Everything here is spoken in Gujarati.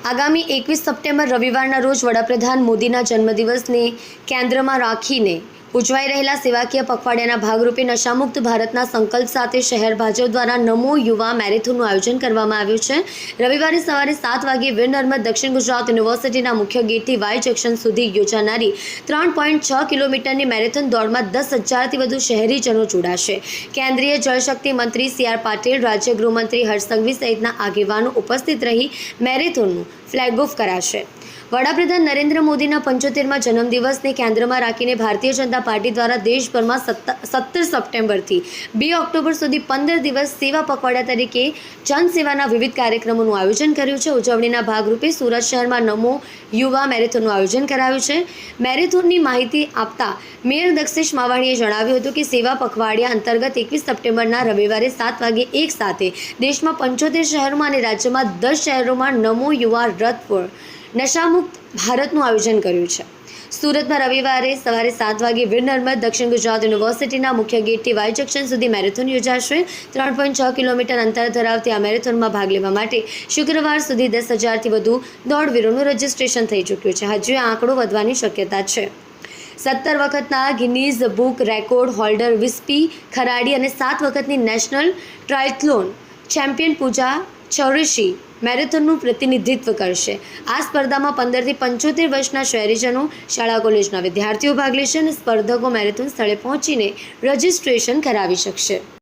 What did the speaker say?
આગામી 21 સપ્ટેમ્બર રવિવારના રોજ વડાપ્રધાન મોદીના જન્મદિવસને કેન્દ્રમાં રાખીને ઉજવાઈ રહેલા સેવાકીય પખવાડિયાના ભાગરૂપે નશામુક્ત ભારતના સંકલ્પ સાથે શહેર ભાજપ દ્વારા નમો યુવા મેરેથોનનું આયોજન કરવામાં આવ્યું છે। રવિવારે સવારે 7 વાગ્યે વીર નર્મદ દક્ષિણ ગુજરાત યુનિવર્સિટીના મુખ્ય ગેટથી વાય જંકશન સુધી યોજાનારી 3.6 કિલોમીટરની મેરેથોન દોડમાં 10,000થી વધુ શહેરીજનો જોડાશે। કેન્દ્રીય જળશક્તિ મંત્રી સી.આર. પાટીલ, રાજ્ય ગૃહમંત્રી હર્ષ સંઘવી સહિતના આગેવાનો ઉપસ્થિત રહી મેરેથોનનું ફ્લેગ ઓફ કરાશે। વડાપ્રધાન નરેન્દ્ર મોદીના 75મા જન્મદિવસને કેન્દ્રમાં રાખીને ભારતીય જનતા પાર્ટી દ્વારા દેશભરમાં 17 સપ્ટેમ્બરથી 2 ઓક્ટોબર સુધી 15 દિવસ સેવા પખવાડિયા તરીકે જનસેવાના વિવિધ કાર્યક્રમોનું આયોજન કર્યું છે। ઉજવણીના ભાગરૂપે સુરત શહેરમાં નમો યુવા મેરેથોનનું આયોજન કરાયું છે। મેરેથોનની માહિતી આપતા મેયર દક્ષેશ માવાણીએ જણાવ્યું હતું કે સેવા પખવાડિયા અંતર્ગત 21 સપ્ટેમ્બરના રવિવારે 7 વાગ્યે એક સાથે દેશમાં 75 શહેરોમાં અને રાજ્યમાં 10 શહેરોમાં નમો યુવા રથ ફોર નશામુક્ત ભારતનું આયોજન કર્યું છે। સુરતમાં રવિવારે સવારે 7 વાગ્યે વીર નર્મદ દક્ષિણ ગુજરાત યુનિવર્સિટીના મુખ્ય ગેટથી વાય જંકશન સુધી મેરેથોન યોજાશે। 3.6 કિલોમીટર અંતર ધરાવતી આ મેરેથોનમાં ભાગ લેવા માટે શુક્રવાર સુધી 10,000થી વધુ દોડવીરોનું રજીસ્ટ્રેશન થઈ ચૂક્યું છે। હજુ આ આંકડો વધવાની શક્યતા છે। 17 વખતના Guinness book record holder Vispy Kharadi અને 7 વખતની નેશનલ ટ્રાયથલોન ચેમ્પિયન પૂજા ચૌરીશી મેરેથોનનું પ્રતિનિધિત્વ કરશે। આ સ્પર્ધામાં 15થી 75 વર્ષના શહેરીજનો, શાળા કોલેજના વિદ્યાર્થીઓ ભાગ લેશે અને સ્પર્ધકો મેરેથોન સ્થળે પહોંચીને રજીસ્ટ્રેશન કરાવી શકશે।